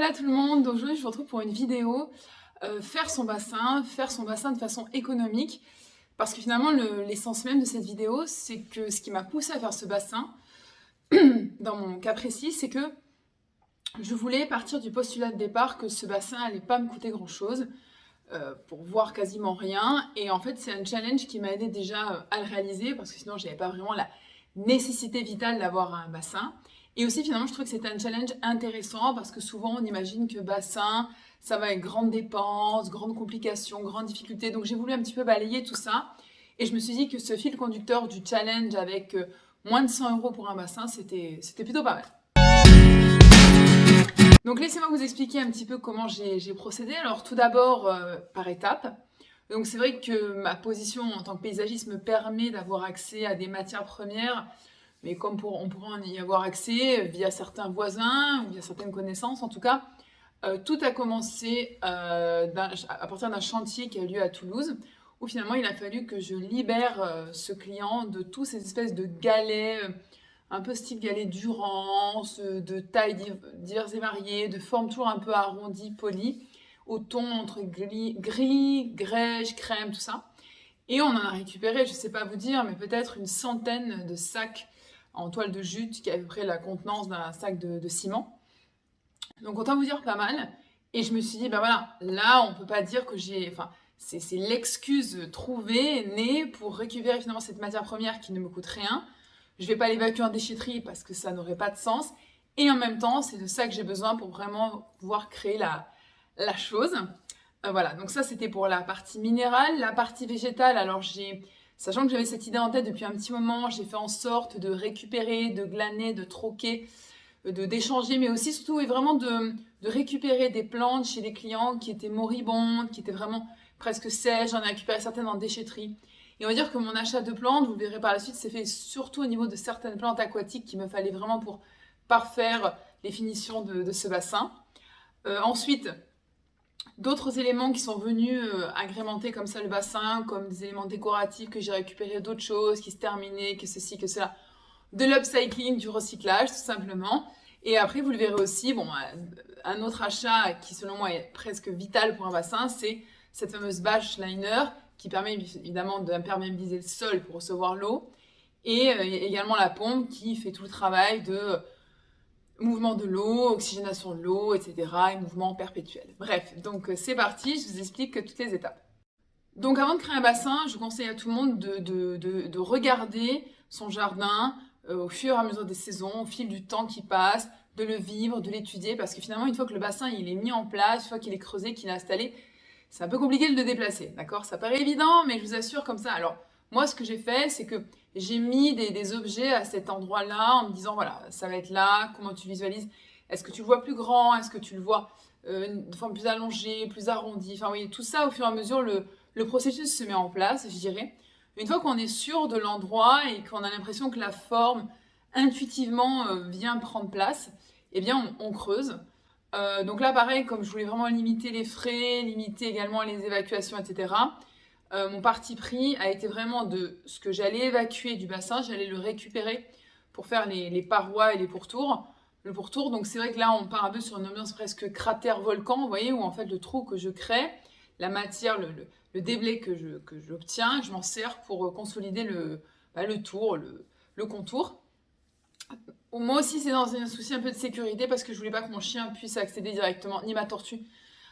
Voilà tout le monde, aujourd'hui je vous retrouve pour une vidéo faire son bassin de façon économique parce que finalement l'essence même de cette vidéo c'est que ce qui m'a poussé à faire ce bassin dans mon cas précis c'est que je voulais partir du postulat de départ que ce bassin allait pas me coûter grand chose pour voir quasiment rien et en fait c'est un challenge qui m'a aidé déjà à le réaliser parce que sinon j'avais pas vraiment la nécessité vitale d'avoir un bassin. Et aussi, finalement, je trouve que c'est un challenge intéressant parce que souvent, on imagine que bassin, ça va avec grandes dépenses, grandes complications, grandes difficultés. Donc, j'ai voulu un petit peu balayer tout ça. Et je me suis dit que ce fil conducteur du challenge avec moins de 100 € pour un bassin, c'était plutôt pas mal. Donc, laissez-moi vous expliquer un petit peu comment j'ai procédé. Alors, tout d'abord, par étapes. Donc, c'est vrai que ma position en tant que paysagiste me permet d'avoir accès à des matières premières mais comme on pourrait en y avoir accès via certains voisins ou via certaines connaissances, en tout cas, tout a commencé à partir d'un chantier qui a eu lieu à Toulouse, où finalement il a fallu que je libère ce client de tous ces espèces de galets, un peu style galet Durance, de tailles diverses et variées, de formes toujours un peu arrondies, polies, au ton entre gris, grège, crème, tout ça. Et on en a récupéré, je ne sais pas vous dire, mais peut-être une centaine de sacs en toile de jute qui a à peu près la contenance d'un sac de ciment. Donc autant vous dire pas mal. Et je me suis dit, ben voilà, là on peut pas dire que j'ai... Enfin, c'est l'excuse trouvée, née pour récupérer finalement cette matière première qui ne me coûte rien. Je vais pas l'évacuer en déchetterie parce que ça n'aurait pas de sens. Et en même temps, c'est de ça que j'ai besoin pour vraiment pouvoir créer la chose. Voilà, donc ça c'était pour la partie minérale. La partie végétale, alors sachant que j'avais cette idée en tête depuis un petit moment, j'ai fait en sorte de récupérer, de glaner, de troquer, d'échanger, mais aussi surtout et vraiment de récupérer des plantes chez des clients qui étaient moribondes, qui étaient vraiment presque sèches. J'en ai récupéré certaines en déchetterie. Et on va dire que mon achat de plantes, vous le verrez par la suite, s'est fait surtout au niveau de certaines plantes aquatiques qu'il me fallait vraiment pour parfaire les finitions de ce bassin. Ensuite, d'autres éléments qui sont venus agrémenter comme ça le bassin, comme des éléments décoratifs que j'ai récupérés d'autres choses, qui se terminaient, que ceci, que cela. De l'upcycling, du recyclage, tout simplement. Et après, vous le verrez aussi, bon, un autre achat qui, selon moi, est presque vital pour un bassin, c'est cette fameuse bâche liner qui permet évidemment d'imperméabiliser le sol pour recevoir l'eau. Et également la pompe qui fait tout le travail de mouvement de l'eau, oxygénation de l'eau, etc. et mouvement perpétuel. Bref, donc c'est parti, je vous explique toutes les étapes. Donc avant de créer un bassin, je conseille à tout le monde de regarder son jardin au fur et à mesure des saisons, au fil du temps qui passe, de le vivre, de l'étudier, parce que finalement, une fois que le bassin il est mis en place, une fois qu'il est creusé, qu'il est installé, c'est un peu compliqué de le déplacer, d'accord? Ça paraît évident, mais je vous assure comme ça. Alors, moi, ce que j'ai fait, c'est que j'ai mis des objets à cet endroit-là en me disant, voilà, ça va être là, comment tu visualises? Est-ce que tu le vois plus grand? Est-ce que tu le vois de forme plus allongée, plus arrondie? Enfin, oui, tout ça, au fur et à mesure, le processus se met en place, je dirais. Une fois qu'on est sûr de l'endroit et qu'on a l'impression que la forme, intuitivement, vient prendre place, eh bien, on creuse. Donc là, pareil, comme je voulais vraiment limiter les frais, limiter également les évacuations, etc., mon parti pris a été vraiment de ce que j'allais évacuer du bassin, j'allais le récupérer pour faire les parois et les pourtours. Le pourtour, donc c'est vrai que là, on part un peu sur une ambiance presque cratère-volcan, vous voyez, où en fait le trou que je crée, la matière, le déblai que j'obtiens, je m'en sers pour consolider le tour, le contour. Moi aussi, c'est dans un souci un peu de sécurité parce que je voulais pas que mon chien puisse accéder directement, ni ma tortue,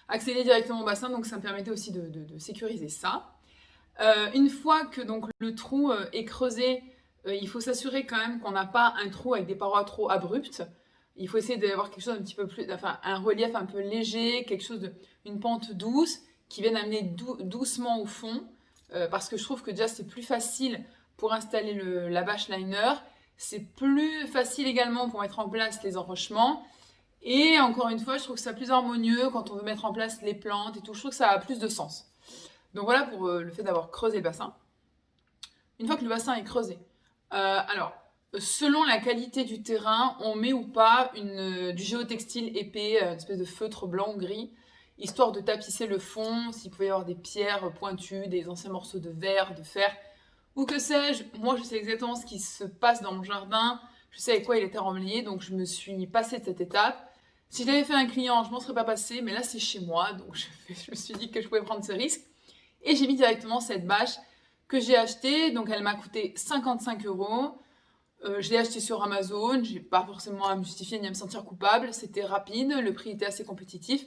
accéder directement au bassin, donc ça me permettait aussi de sécuriser ça. Une fois que donc le trou est creusé, il faut s'assurer quand même qu'on n'a pas un trou avec des parois trop abruptes. Il faut essayer d'avoir quelque chose un petit peu plus, enfin un relief un peu léger, une pente douce qui vienne amener doucement au fond, parce que je trouve que déjà c'est plus facile pour installer la bâche liner, c'est plus facile également pour mettre en place les enrochements. Et encore une fois, je trouve que c'est plus harmonieux quand on veut mettre en place les plantes et tout. Je trouve que ça a plus de sens. Donc voilà pour le fait d'avoir creusé le bassin. Une fois que le bassin est creusé, alors, selon la qualité du terrain, on met ou pas du géotextile épais, une espèce de feutre blanc ou gris, histoire de tapisser le fond, s'il pouvait y avoir des pierres pointues, des anciens morceaux de verre, de fer, ou que sais-je. Moi, je sais exactement ce qui se passe dans mon jardin, je sais avec quoi il était remblayé, donc je me suis passée de cette étape. Si je l'avais fait à un client, je m'en serais pas passé, mais là c'est chez moi, donc je me suis dit que je pouvais prendre ce risque. Et j'ai mis directement cette bâche que j'ai achetée, donc elle m'a coûté 55 euros. Je l'ai achetée sur Amazon, j'ai pas forcément à me justifier ni à me sentir coupable, c'était rapide, le prix était assez compétitif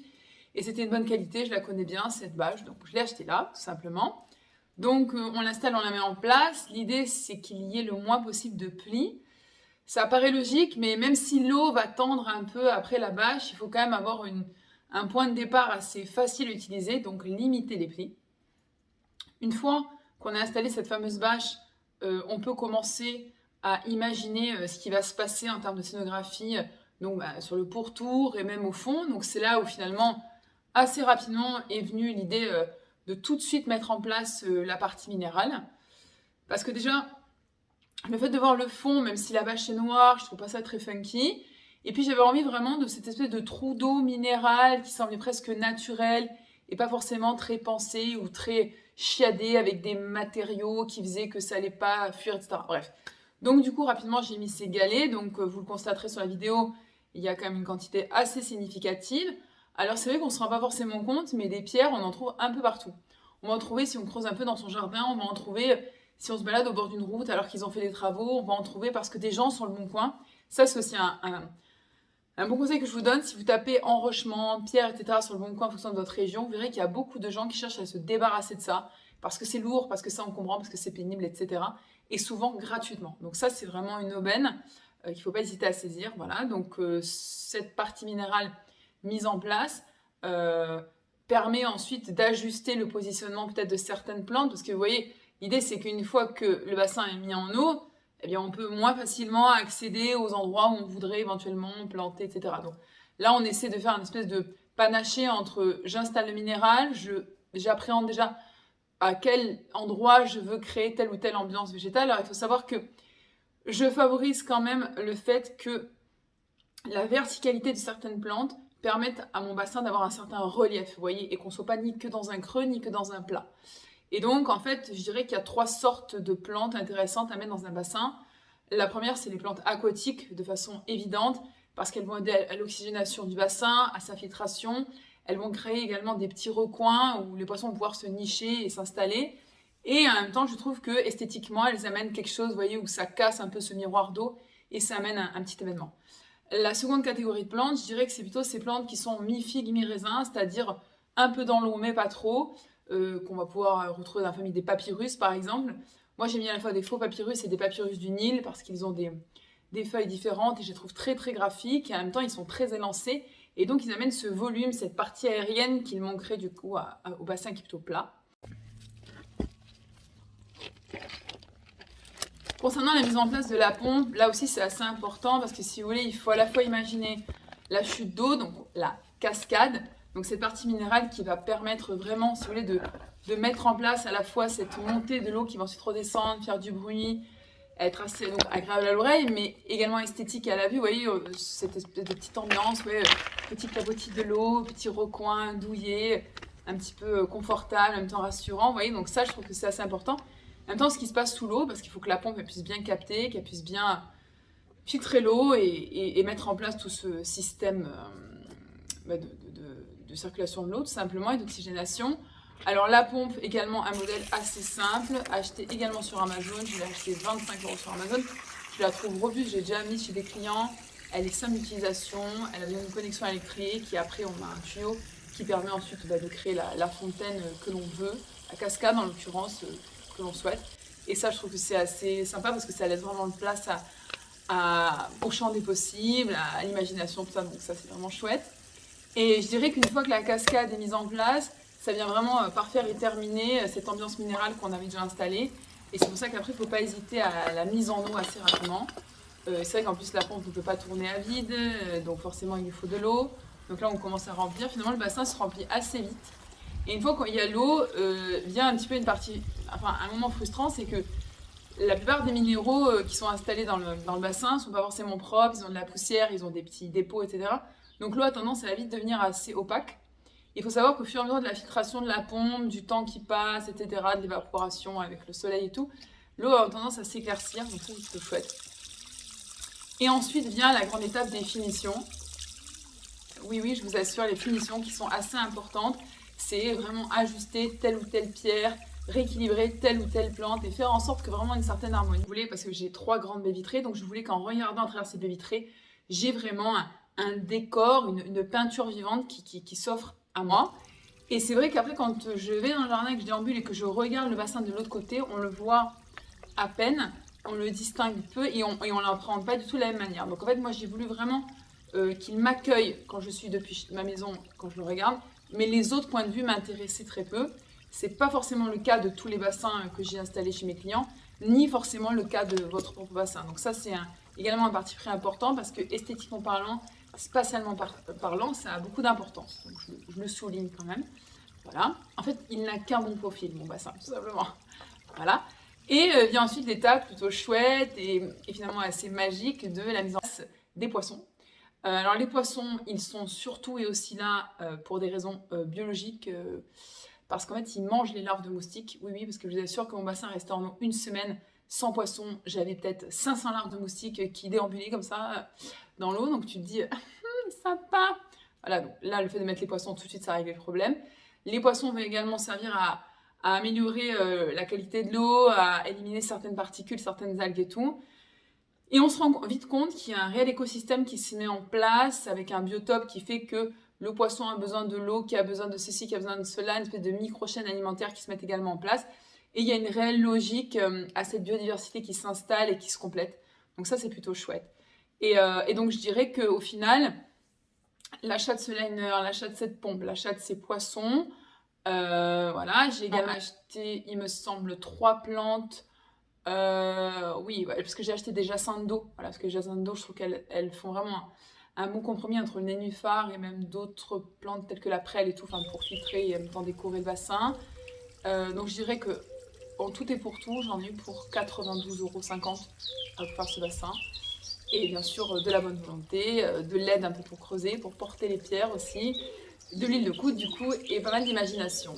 et c'était de bonne qualité, je la connais bien cette bâche, donc je l'ai achetée là, tout simplement. Donc on l'installe, on la met en place, l'idée c'est qu'il y ait le moins possible de plis. Ça paraît logique, mais même si l'eau va tendre un peu après la bâche, il faut quand même avoir un point de départ assez facile à utiliser, donc limiter les plis. Une fois qu'on a installé cette fameuse bâche, on peut commencer à imaginer ce qui va se passer en termes de scénographie, donc sur le pourtour et même au fond. Donc c'est là où finalement, assez rapidement, est venue l'idée de tout de suite mettre en place la partie minérale. Parce que déjà, le fait de voir le fond, même si la bâche est noire, je trouve pas ça très funky. Et puis j'avais envie vraiment de cette espèce de trou d'eau minéral qui semblait presque naturel et pas forcément très pensé ou très chiadé avec des matériaux qui faisaient que ça allait pas fuir, etc. Bref. Donc du coup, rapidement, j'ai mis ces galets. Donc vous le constaterez sur la vidéo, il y a quand même une quantité assez significative. Alors c'est vrai qu'on ne se rend pas forcément compte, mais des pierres, on en trouve un peu partout. On va en trouver, si on creuse un peu dans son jardin, on va en trouver si on se balade au bord d'une route alors qu'ils ont fait des travaux, on va en trouver parce que des gens sont le bon coin. Ça, c'est aussi un bon conseil que je vous donne. Si vous tapez enrochement, pierre, etc. sur le bon coin en fonction de votre région, vous verrez qu'il y a beaucoup de gens qui cherchent à se débarrasser de ça parce que c'est lourd, parce que c'est encombrant, parce que c'est pénible, etc. Et souvent gratuitement. Donc ça, c'est vraiment une aubaine qu'il ne faut pas hésiter à saisir. Voilà. Donc cette partie minérale mise en place permet ensuite d'ajuster le positionnement peut-être de certaines plantes parce que vous voyez, l'idée, c'est qu'une fois que le bassin est mis en eau, eh bien, on peut moins facilement accéder aux endroits où on voudrait éventuellement planter, etc. Donc là, on essaie de faire une espèce de panaché entre j'installe le minéral, j'appréhende déjà à quel endroit je veux créer telle ou telle ambiance végétale. Alors, il faut savoir que je favorise quand même le fait que la verticalité de certaines plantes permette à mon bassin d'avoir un certain relief, vous voyez, et qu'on ne soit pas ni que dans un creux, ni que dans un plat. Et donc, en fait, je dirais qu'il y a 3 sortes de plantes intéressantes à mettre dans un bassin. La première, c'est les plantes aquatiques, de façon évidente, parce qu'elles vont aider à l'oxygénation du bassin, à sa filtration. Elles vont créer également des petits recoins où les poissons vont pouvoir se nicher et s'installer. Et en même temps, je trouve que esthétiquement, elles amènent quelque chose, vous voyez, où ça casse un peu ce miroir d'eau et ça amène un petit événement. La seconde catégorie de plantes, je dirais que c'est plutôt ces plantes qui sont mi-figue, mi-raisin, c'est-à-dire un peu dans l'eau, mais pas trop. Qu'on va pouvoir retrouver dans la famille des papyrus par exemple. Moi j'ai mis à la fois des faux papyrus et des papyrus du Nil parce qu'ils ont des feuilles différentes et je les trouve très très graphiques et en même temps ils sont très élancés et donc ils amènent ce volume, cette partie aérienne qu'il manquerait du coup au bassin qui est plutôt plat. Concernant la mise en place de la pompe, là aussi c'est assez important parce que si vous voulez, il faut à la fois imaginer la chute d'eau, donc la cascade, donc cette partie minérale qui va permettre vraiment, si vous voulez, de mettre en place à la fois cette montée de l'eau qui va ensuite redescendre, faire du bruit, être assez donc, agréable à l'oreille, mais également esthétique à la vue. Vous voyez, cette espèce de petite ambiance, ouais, petit clapotis de l'eau, petit recoin douillet, un petit peu confortable, en même temps rassurant. Vous voyez, donc ça, je trouve que c'est assez important. En même temps, ce qui se passe sous l'eau, parce qu'il faut que la pompe elle puisse bien capter, qu'elle puisse bien filtrer l'eau et mettre en place tout ce système de circulation de l'eau tout simplement et d'oxygénation. Alors la pompe également un modèle assez simple, acheté également sur Amazon, je l'ai acheté 25 € sur Amazon, je la trouve robuste, j'ai déjà mis chez des clients, elle est simple d'utilisation, elle a bien une connexion électrique et après on a un tuyau qui permet ensuite de créer la fontaine que l'on veut, la cascade en l'occurrence que l'on souhaite. Et ça je trouve que c'est assez sympa parce que ça laisse vraiment de place au champ des possibles, à l'imagination, tout ça, donc ça c'est vraiment chouette. Et je dirais qu'une fois que la cascade est mise en place, ça vient vraiment parfaire et terminer cette ambiance minérale qu'on avait déjà installée. Et c'est pour ça qu'après, il ne faut pas hésiter à la mise en eau assez rapidement. C'est vrai qu'en plus, la pompe ne peut pas tourner à vide, donc forcément, il lui faut de l'eau. Donc là, on commence à remplir. Finalement, le bassin se remplit assez vite. Et une fois qu'il y a l'eau, vient un petit peu une partie, enfin, un moment frustrant, c'est que la plupart des minéraux qui sont installés dans le bassin ne sont pas forcément propres, ils ont de la poussière, ils ont des petits dépôts, etc. Donc l'eau a tendance à vite devenir assez opaque. Il faut savoir qu'au fur et à mesure de la filtration de la pompe, du temps qui passe, etc., de l'évaporation avec le soleil et tout, l'eau a tendance à s'éclaircir, donc c'est chouette. Et ensuite vient la grande étape des finitions, oui, je vous assure, les finitions qui sont assez importantes, c'est vraiment ajuster telle ou telle pierre, rééquilibrer telle ou telle plante et faire en sorte que vraiment une certaine harmonie. Je voulais, parce que j'ai 3 grandes baies vitrées, donc je voulais qu'en regardant à travers ces baies vitrées, j'ai vraiment un décor, une peinture vivante qui s'offre à moi. Et c'est vrai qu'après, quand je vais dans le jardin, que je déambule et que je regarde le bassin de l'autre côté, on le voit à peine, on le distingue peu et on l'appréhende pas du tout de la même manière. Donc en fait, moi j'ai voulu vraiment qu'il m'accueille quand je suis depuis ma maison, quand je le regarde, mais les autres points de vue m'intéressaient très peu. C'est pas forcément le cas de tous les bassins que j'ai installés chez mes clients, ni forcément le cas de votre propre bassin. Donc ça c'est également un parti pris important parce que esthétiquement parlant, spatialement parlant, ça a beaucoup d'importance. Donc je le souligne quand même. Voilà. En fait, il n'a qu'un bon profil, mon bassin, tout simplement. Voilà. Et vient ensuite l'étape plutôt chouette et finalement assez magique de la mise en place des poissons. Alors les poissons, ils sont surtout et aussi là pour des raisons biologiques, parce qu'en fait, ils mangent les larves de moustiques. Oui, oui, parce que je vous assure que mon bassin restait en une semaine sans poissons. J'avais peut-être 500 larves de moustiques qui déambulaient comme ça dans l'eau. Donc tu te dis, sympa. Voilà, donc là, le fait de mettre les poissons tout de suite, ça réglait le problème. Les poissons vont également servir à améliorer la qualité de l'eau, à éliminer certaines particules, certaines algues et tout. Et on se rend vite compte qu'il y a un réel écosystème qui se met en place avec un biotope qui fait que le poisson a besoin de l'eau, qui a besoin de ceci, qui a besoin de cela, une espèce de micro-chaîne alimentaire qui se met également en place. Et il y a une réelle logique à cette biodiversité qui s'installe et qui se complète. Donc ça, c'est plutôt chouette. Et donc, je dirais qu'au final, l'achat de ce liner, l'achat de cette pompe, l'achat de ces poissons, voilà. J'ai également acheté, il me semble, 3 plantes. Oui, ouais, parce que j'ai acheté des jacinthes d'eau. Voilà, parce que les jacinthes d'eau, je trouve qu'elles font vraiment un bon compromis entre le nénuphar et même d'autres plantes telles que la prêle et tout, enfin pour filtrer et en même temps décorer le bassin. Donc je dirais que en tout et pour tout, j'en ai eu pour 92,50 € pour faire ce bassin. Et bien sûr, de la bonne volonté, de l'aide un peu pour creuser, pour porter les pierres aussi, de l'huile de coude du coup, et pas mal d'imagination.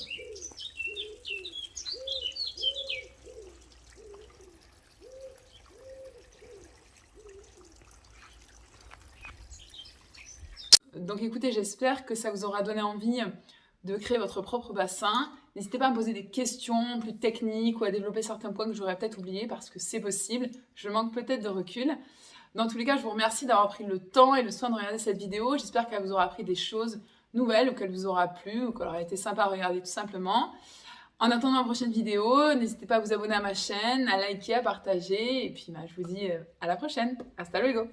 Donc écoutez, j'espère que ça vous aura donné envie de créer votre propre bassin. N'hésitez pas à me poser des questions plus techniques ou à développer certains points que j'aurais peut-être oubliés parce que c'est possible. Je manque peut-être de recul. Dans tous les cas, je vous remercie d'avoir pris le temps et le soin de regarder cette vidéo. J'espère qu'elle vous aura appris des choses nouvelles ou qu'elle vous aura plu ou qu'elle aura été sympa à regarder tout simplement. En attendant la prochaine vidéo, n'hésitez pas à vous abonner à ma chaîne, à liker, à partager. Et puis je vous dis à la prochaine. Hasta luego!